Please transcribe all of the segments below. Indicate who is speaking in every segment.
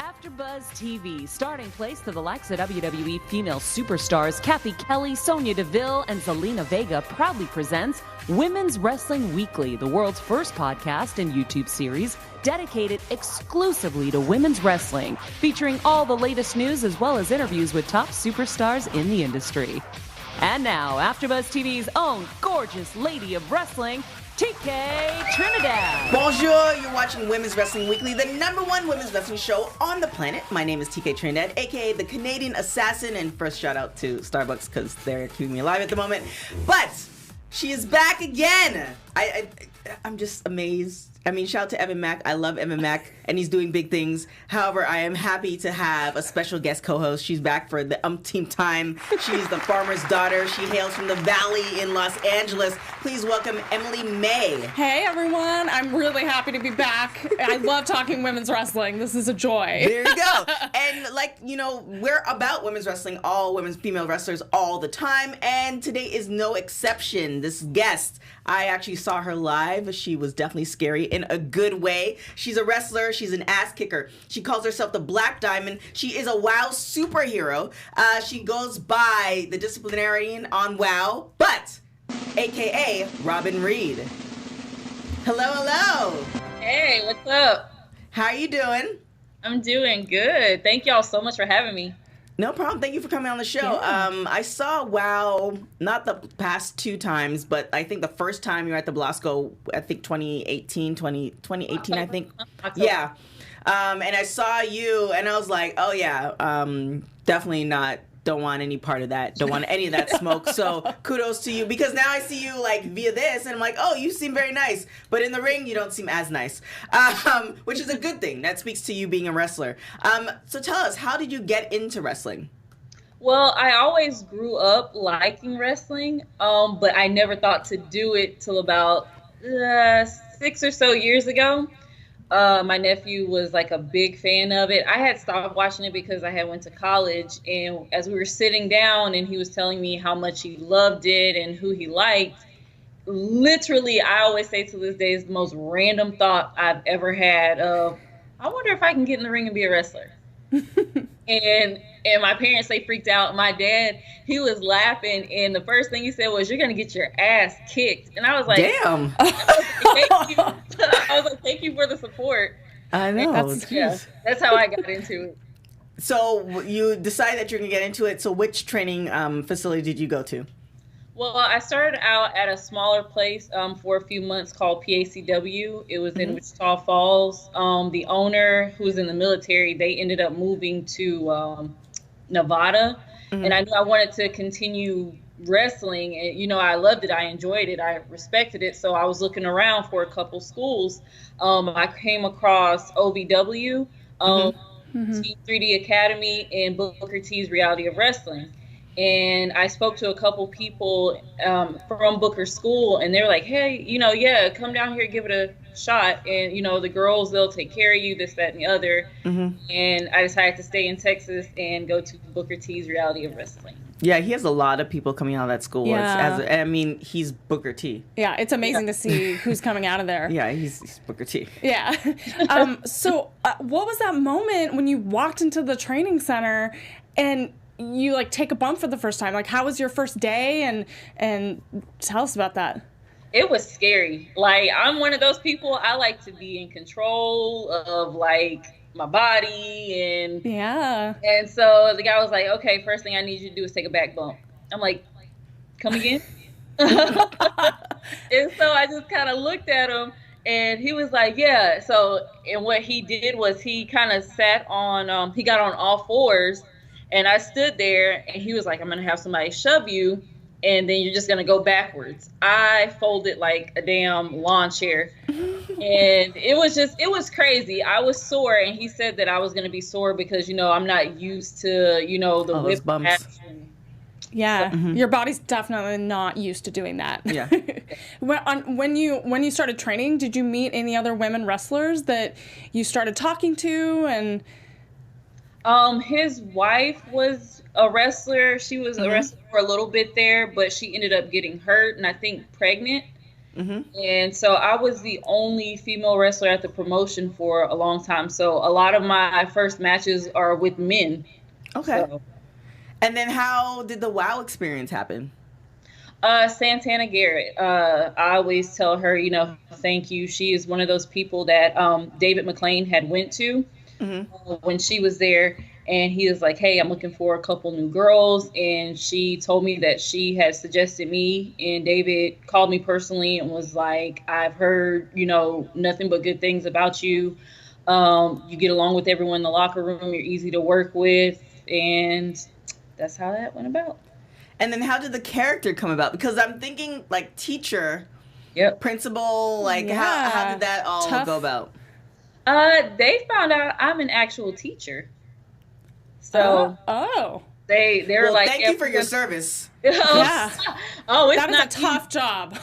Speaker 1: AfterBuzz TV, starting place to the likes of WWE female superstars Kathy Kelly, Sonya Deville, and Zelina Vega proudly presents Women's Wrestling Weekly, the world's first podcast and YouTube series dedicated exclusively to women's wrestling, featuring all the latest news as well as interviews with top superstars in the industry. And now, AfterBuzz TV's own gorgeous lady of wrestling, TK Trinidad.
Speaker 2: Bonjour, you're watching Women's Wrestling Weekly, the #1 women's wrestling show on the planet. My name is TK Trinidad, aka the Canadian Assassin, and first shout out to Starbucks because they're keeping me alive at the moment. But she is back again. I'm just amazed. I mean, shout out to Evan Mack. I love Evan Mack, and he's doing big things. However, I am happy to have a special guest co-host. She's back for the umpteenth time. She's the farmer's daughter. She hails from the Valley in Los Angeles. Please welcome Emily May.
Speaker 3: Hey, everyone. I'm really happy to be back. I love talking women's wrestling. This is a joy.
Speaker 2: There you go. And like, you know, we're about women's wrestling, all women's female wrestlers all the time, and today is no exception. This guest, I actually saw her live. She was definitely scary in a good way. She's a wrestler. She's an ass kicker. She calls herself the Black Diamond. She is a WOW superhero. She goes by the disciplinarian on WOW, but AKA Robyn Reid. Hello, hello.
Speaker 4: Hey, what's up?
Speaker 2: How are you doing?
Speaker 4: I'm doing good. Thank y'all so much for having me.
Speaker 2: No problem. Thank you for coming on the show.
Speaker 3: Yeah.
Speaker 2: I saw WOW, not the past two times, but I think the first time you were at the Blasco, I think 2018, I think. Yeah. And I saw you, and I was like, oh, yeah, definitely not. Don't want any part of that. Don't want any of that smoke. So kudos to you, because now I see you like via this and I'm like, oh, you seem very nice. But in the ring, you don't seem as nice, which is a good thing. That speaks to you being a wrestler. So tell us, how did you get into wrestling?
Speaker 4: Well, I always grew up liking wrestling, but I never thought to do it till about 6 or so years ago. My nephew was like a big fan of it. I had stopped watching it because I had went to college, and as we were sitting down and he was telling me how much he loved it and who he liked, literally, I always say to this day, it's the most random thought I've ever had of, I wonder if I can get in the ring and be a wrestler. And my parents, they freaked out. My dad, he was laughing, and the first thing he said was, "You're gonna get your ass kicked." And I was like,
Speaker 2: "Damn!"
Speaker 4: Thank you. I was like, "Thank you for the support."
Speaker 2: I know.
Speaker 4: That's how I got into it.
Speaker 2: So you decided that you're gonna get into it. So which training facility did you go to?
Speaker 4: Well, I started out at a smaller place for a few months called PACW. It was in Wichita Falls. The owner, who's in the military, they ended up moving to Nevada. And I knew I wanted to continue wrestling. And, you know, I loved it. I enjoyed it. I respected it. So I was looking around for a couple schools. I came across OVW, Team 3D Academy, and Booker T's Reality of Wrestling. And I spoke to a couple people from Booker School, and they were like, hey, you know, yeah, come down here, give it a shot. And, you know, the girls, they'll take care of you, this, that, and the other. And I decided to stay in Texas and go to Booker T's Reality of Wrestling.
Speaker 2: Yeah, he has a lot of people coming out of that school.
Speaker 3: Yeah.
Speaker 2: I mean, he's Booker T.
Speaker 3: Yeah, it's amazing to see who's coming out of there.
Speaker 2: Yeah, he's Booker T.
Speaker 3: Yeah. So what was that moment when you walked into the training center and you like take a bump for the first time? Like, how was your first day? And tell us about that.
Speaker 4: It was scary. Like, I'm one of those people, I like to be in control of like my body, and so the guy was like, okay, first thing I need you to do is take a back bump. I'm like, come again? And so I just kind of looked at him, and he was like, yeah. So, and what he did was he kind of sat on, he got on all fours, and I stood there, and he was like, I'm going to have somebody shove you, and then you're just going to go backwards. I folded like a damn lawn chair. And it was crazy. I was sore, and he said that I was going to be sore because, you know, I'm not used to, you know, the whip bumps.
Speaker 3: Yeah, your body's definitely not used to doing that.
Speaker 2: Yeah.
Speaker 3: When you started training, did you meet any other women wrestlers that you started talking to? And
Speaker 4: his wife was a wrestler. She was a wrestler for a little bit there, but she ended up getting hurt and I think pregnant. And so I was the only female wrestler at the promotion for a long time. So a lot of my first matches are with men.
Speaker 2: Okay.
Speaker 4: So,
Speaker 2: and then how did the WOW experience happen?
Speaker 4: Santana Garrett. I always tell her, you know, thank you. She is one of those people that David McLean had went to when she was there. And he was like, hey, I'm looking for a couple new girls. And she told me that she had suggested me. And David called me personally and was like, I've heard, you know, nothing but good things about you. You get along with everyone in the locker room. You're easy to work with. And that's how that went about.
Speaker 2: And then how did the character come about? Because I'm thinking like teacher, principal, like how did that all go about?
Speaker 4: They found out I'm an actual teacher. So they're like,
Speaker 2: thank you for your service.
Speaker 3: Yeah.
Speaker 4: Oh, it's
Speaker 3: that is
Speaker 4: not
Speaker 3: a tough job.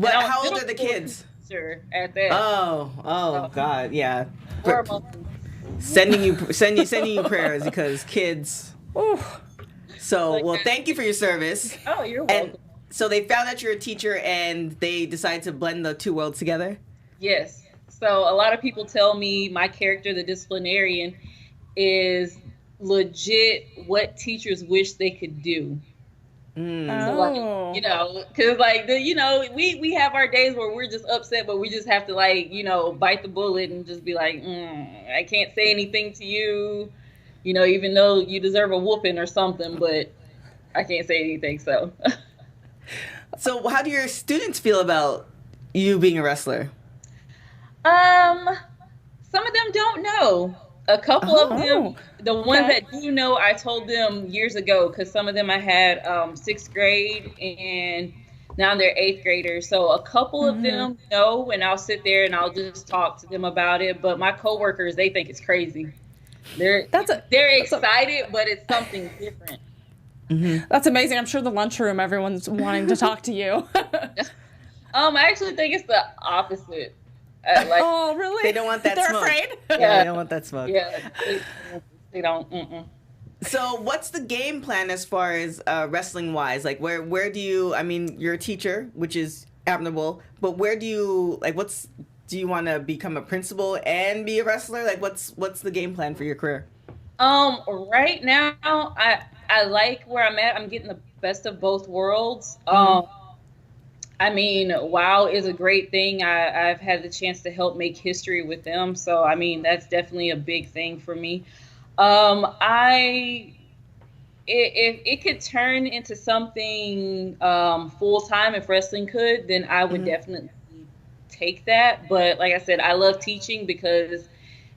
Speaker 2: How old are the kids?
Speaker 4: At that.
Speaker 2: Oh God, yeah.
Speaker 4: 4 months.
Speaker 2: Sending you prayers because kids.
Speaker 3: Oof.
Speaker 2: So, well, thank you for your service.
Speaker 4: Oh, you're welcome.
Speaker 2: And so they found out you're a teacher and they decided to blend the two worlds together?
Speaker 4: Yes. So a lot of people tell me my character, the disciplinarian, is legit what teachers wish they could do. So like, you know, because like we have our days where we're just upset, but we just have to like, you know, bite the bullet and just be like, I can't say anything to you, you know, even though you deserve a whooping or something, but I can't say anything. So
Speaker 2: So how do your students feel about you being a wrestler?
Speaker 4: Some of them don't know. A couple of them, the ones that do know, I told them years ago, because some of them I had 6th grade and now they're 8th graders. So a couple of them know, and I'll sit there and I'll just talk to them about it. But my coworkers, they think it's crazy. They're excited, but it's something different.
Speaker 3: That's amazing. I'm sure the lunchroom, everyone's wanting to talk to you.
Speaker 4: I actually think it's the opposite.
Speaker 3: Oh, really?
Speaker 2: They don't want that
Speaker 3: They're
Speaker 2: smoke.
Speaker 3: afraid?
Speaker 2: Yeah, they don't want that smoke.
Speaker 4: Yeah, they don't.
Speaker 2: So what's the game plan as far as wrestling-wise? Like, where do you, I mean, you're a teacher, which is admirable, but where do you, like, do you want to become a principal and be a wrestler? Like, what's the game plan for your career?
Speaker 4: Right now, I like where I'm at. I'm getting the best of both worlds. I mean, WOW is a great thing. I've had the chance to help make history with them. So, I mean, that's definitely a big thing for me. If it could turn into something full-time, if wrestling could, then I would definitely take that. But like I said, I love teaching because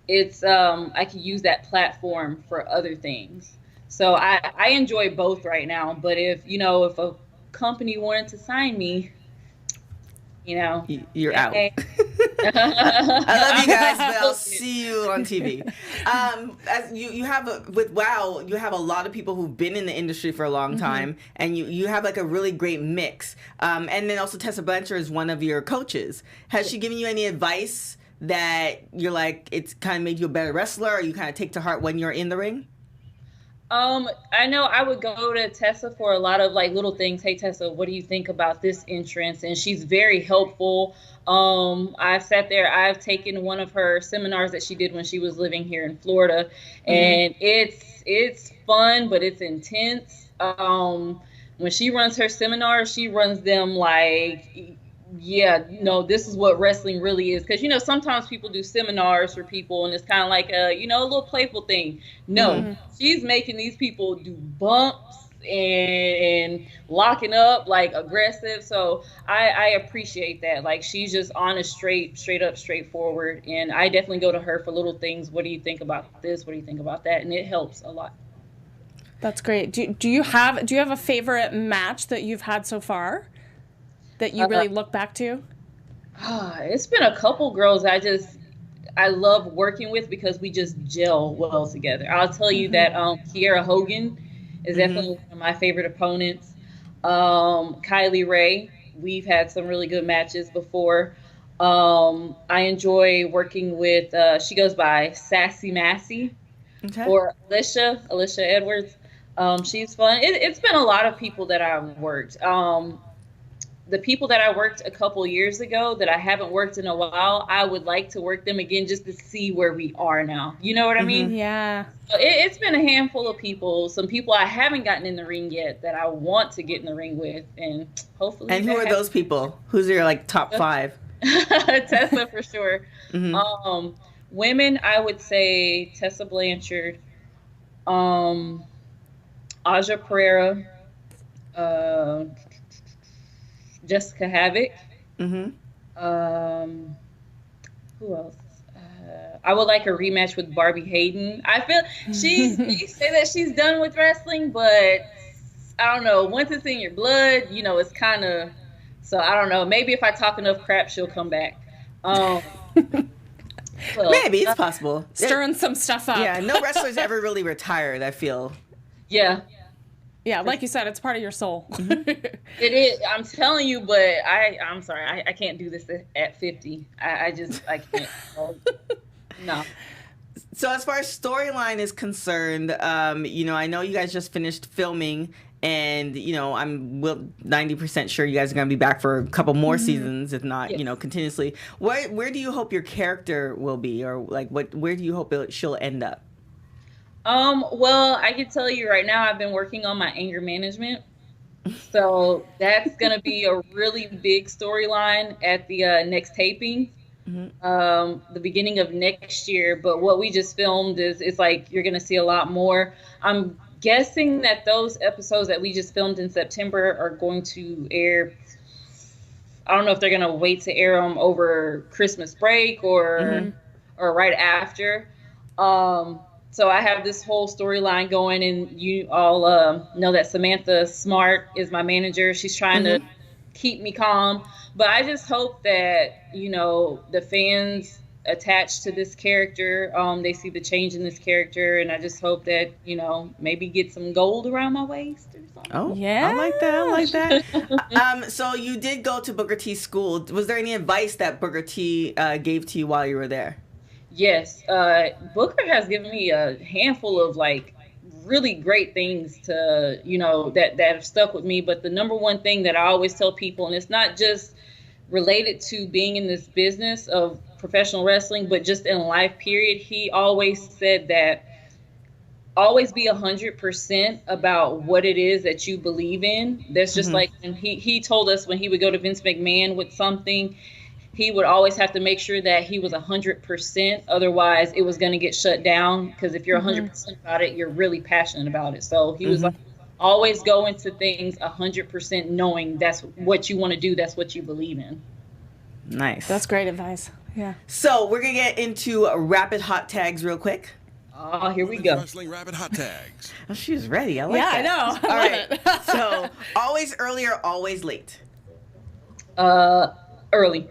Speaker 4: it's I can use that platform for other things. So I enjoy both right now. But if a company wanted to sign me,
Speaker 2: you're out. I love you guys, but I'll see you on TV. As you have with WOW, you have a lot of people who've been in the industry for a long time, and you have like a really great mix. And then also Tessa Blanchard is one of your coaches. Has she given you any advice that you're like it's kind of made you a better wrestler, or you kind of take to heart when you're in the ring?
Speaker 4: I know I would go to Tessa for a lot of like little things. Hey Tessa, what do you think about this entrance? And she's very helpful. I've sat there, I've taken one of her seminars that she did when she was living here in Florida, and it's fun, but it's intense. When she runs her seminars, she runs them like, this is what wrestling really is. Because, sometimes people do seminars for people and it's kind of like a little playful thing. No, she's making these people do bumps and locking up, like aggressive. So I appreciate that. Like, she's just honest, straight up, straightforward. And I definitely go to her for little things. What do you think about this? What do you think about that? And it helps a lot.
Speaker 3: That's great. Do you have a favorite match that you've had so far that you really look back to?
Speaker 4: It's been a couple girls I love working with because we just gel well together. I'll tell you that Kiera Hogan is definitely one of my favorite opponents. Kylie Ray, we've had some really good matches before. I enjoy working with, she goes by Sassy Massey, or Alicia Edwards. She's fun. It's been a lot of people that I've worked. the people that I worked a couple years ago that I haven't worked in a while, I would like to work them again just to see where we are now. You know what I mean?
Speaker 3: Yeah.
Speaker 4: So it's been a handful of people, some people I haven't gotten in the ring yet that I want to get in the ring with, and hopefully.
Speaker 2: And who are those people? Who's your like top 5?
Speaker 4: Tessa for sure.
Speaker 2: Mm-hmm.
Speaker 4: Women, I would say Tessa Blanchard, Aja Pereira, Jessica Havoc.
Speaker 2: Mm-hmm.
Speaker 4: Who else? I would like a rematch with Barbie Hayden. I feel they say that she's done with wrestling, but I don't know. Once it's in your blood, you know, it's kind of. So I don't know. Maybe if I talk enough crap, she'll come back. Well,
Speaker 2: maybe it's possible.
Speaker 3: Stirring some stuff up.
Speaker 2: Yeah, no wrestler's ever really retired, I feel.
Speaker 4: Yeah.
Speaker 3: Yeah, like you said, it's part of your soul.
Speaker 4: It is. I'm telling you, but I'm sorry. I can't do this at 50. I can't. No.
Speaker 2: So as far as storyline is concerned, you know, I know you guys just finished filming, and you know, I'm 90% sure you guys are going to be back for a couple more seasons, if not, you know, continuously. Where do you hope your character will be, or like where do you hope she'll end up?
Speaker 4: Well, I can tell you right now, I've been working on my anger management. So that's going to be a really big storyline at the next taping, the beginning of next year. But what we just filmed is like, you're going to see a lot more. I'm guessing that those episodes that we just filmed in September are going to air. I don't know if they're going to wait to air them over Christmas break or right after. So I have this whole storyline going, and you all know that Samantha Smart is my manager. She's trying to keep me calm. But I just hope that, you know, the fans attached to this character, they see the change in this character, and I just hope that, you know, maybe get some gold around my waist or something.
Speaker 2: Oh, yeah. I like that. So you did go to Booker T's school. Was there any advice that Booker T gave to you while you were there?
Speaker 4: Yes, Booker has given me a handful of like really great things to, you know, that have stuck with me. But the number one thing that I always tell people, and it's not just related to being in this business of professional wrestling, but just in life, period. He always said that always be 100% about what it is that you believe in. That's just like, and he told us when he would go to Vince McMahon with something, he would always have to make sure that he was 100%. Otherwise, it was going to get shut down. Because if you're 100% about it, you're really passionate about it. So he was like, always go into things 100% knowing that's what you want to do. That's what you believe in.
Speaker 2: Nice.
Speaker 3: That's great advice. Yeah.
Speaker 2: So we're going to get into rapid hot tags real quick.
Speaker 4: Oh, here we go.
Speaker 5: Wrestling rapid hot tags.
Speaker 2: Oh, she's ready. I like that.
Speaker 3: Yeah, I know.
Speaker 2: All right. So always early or always late?
Speaker 4: Early.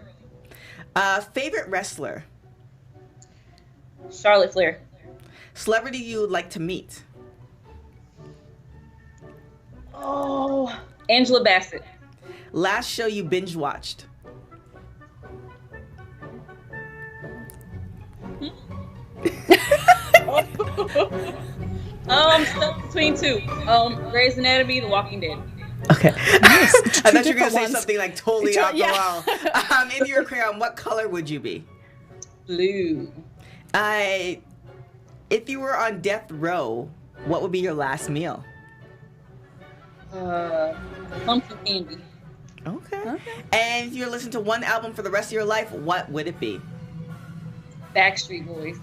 Speaker 2: Favorite wrestler?
Speaker 4: Charlotte Flair.
Speaker 2: Celebrity you would like to meet?
Speaker 4: Oh, Angela Bassett.
Speaker 2: Last show you binge watched?
Speaker 4: Stuck between two. Grey's Anatomy, The Walking Dead.
Speaker 2: Okay. Nice. I thought you were going to say
Speaker 3: ones.
Speaker 2: something like totally off the wall. If you were crayon, what color would you be?
Speaker 4: Blue.
Speaker 2: If you were on death row, what would be your last meal?
Speaker 4: Pumpkin candy.
Speaker 2: Okay. And if you were listening to one album for the rest of your life, what would it be?
Speaker 4: Backstreet Boys.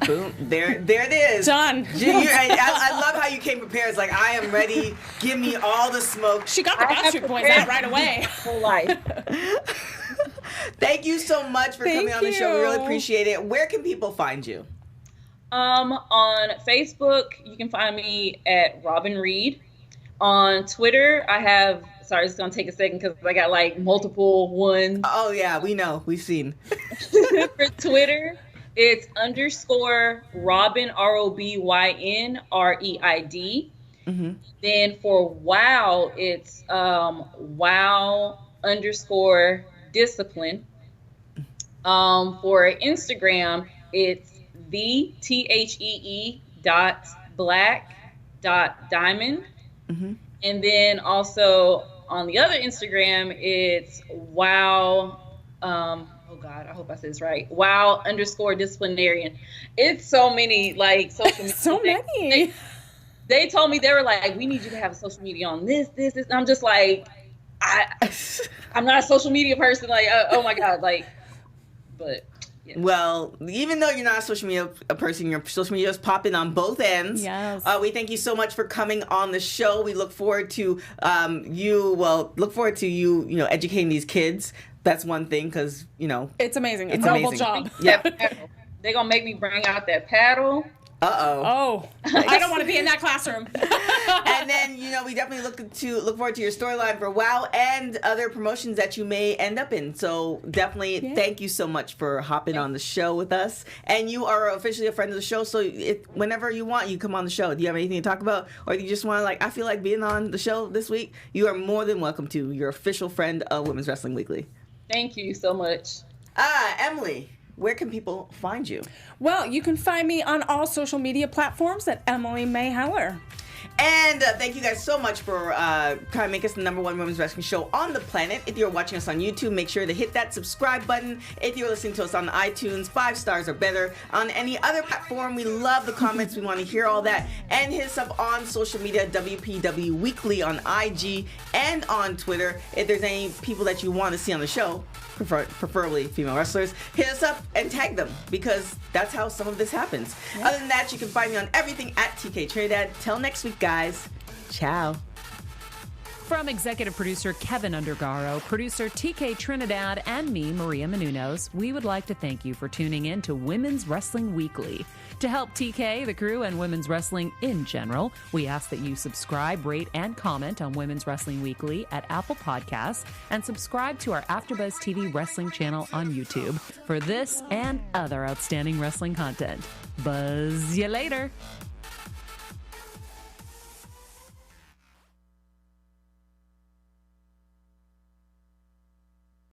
Speaker 2: Boom. There it is.
Speaker 3: Done.
Speaker 2: I love how you came prepared. It's like, I am ready. Give me all the smoke.
Speaker 3: She got the Backstreet Boys out right away.
Speaker 4: Whole life.
Speaker 2: Thank you so much for coming on the show. We really appreciate it. Where can people find you?
Speaker 4: On Facebook, you can find me at Robyn Reid. On Twitter, I have... Sorry, it's going to take a second because I got like multiple ones.
Speaker 2: Oh, yeah. We know. We've seen.
Speaker 4: For Twitter... It's _ Robyn, ROBYN REID. Then for WOW, it's WOW _discipline. For Instagram, it's _THEE.black.diamond. And then also On the other Instagram, it's WOW. Oh God, I hope I said this right. WOW_disciplinarian. It's so many like social media.
Speaker 3: So many.
Speaker 4: They told me, they were like, we need you to have a social media on this. And I'm just like, I'm not a social media person. Like, oh my God, like, but. Yeah.
Speaker 2: Well, even though you're not a social media person, your social media is popping on both ends.
Speaker 3: Yes.
Speaker 2: We thank you so much for coming on the show. We look forward to you educating these kids. That's one thing, because,
Speaker 3: It's amazing.
Speaker 2: It's
Speaker 3: a noble
Speaker 2: amazing.
Speaker 3: job.
Speaker 2: Yeah.
Speaker 4: They're going to make me bring out that paddle.
Speaker 2: Uh-oh.
Speaker 3: Oh, I don't want to be in that classroom.
Speaker 2: And then, we definitely look forward to your storyline for WOW and other promotions that you may end up in. So definitely thank you so much for hopping on the show with us. And you are officially a friend of the show, so whenever you want, you come on the show. Do you have anything to talk about? Or you just want to, I feel like being on the show this week? You are more than welcome to. You're official friend of Women's Wrestling Weekly.
Speaker 4: Thank you so much.
Speaker 2: Emily, where can people find you?
Speaker 3: Well, you can find me on all social media platforms at Emily May Heller.
Speaker 2: And thank you guys so much for trying to make us the #1 women's wrestling show on the planet. If you're watching us on YouTube, make sure to hit that subscribe button. If you're listening to us on iTunes, 5 stars or better. On any other platform, we love the comments. We want to hear all that. And hit us up on social media, WPW Weekly on IG and on Twitter. If there's any people that you want to see on the show, preferably female wrestlers, hit us up and tag them, because that's how some of this happens. Yep. Other than that, you can find me on everything at TK Trinidad. Till next week, guys. Ciao.
Speaker 1: From executive producer Kevin Undergaro, producer TK Trinidad, and me, Maria Menounos, we would like to thank you for tuning in to Women's Wrestling Weekly. To help TK, the crew, and women's wrestling in general, we ask that you subscribe, rate, and comment on Women's Wrestling Weekly at Apple Podcasts, and subscribe to our AfterBuzz TV wrestling channel on YouTube for this and other outstanding wrestling content. Buzz you later.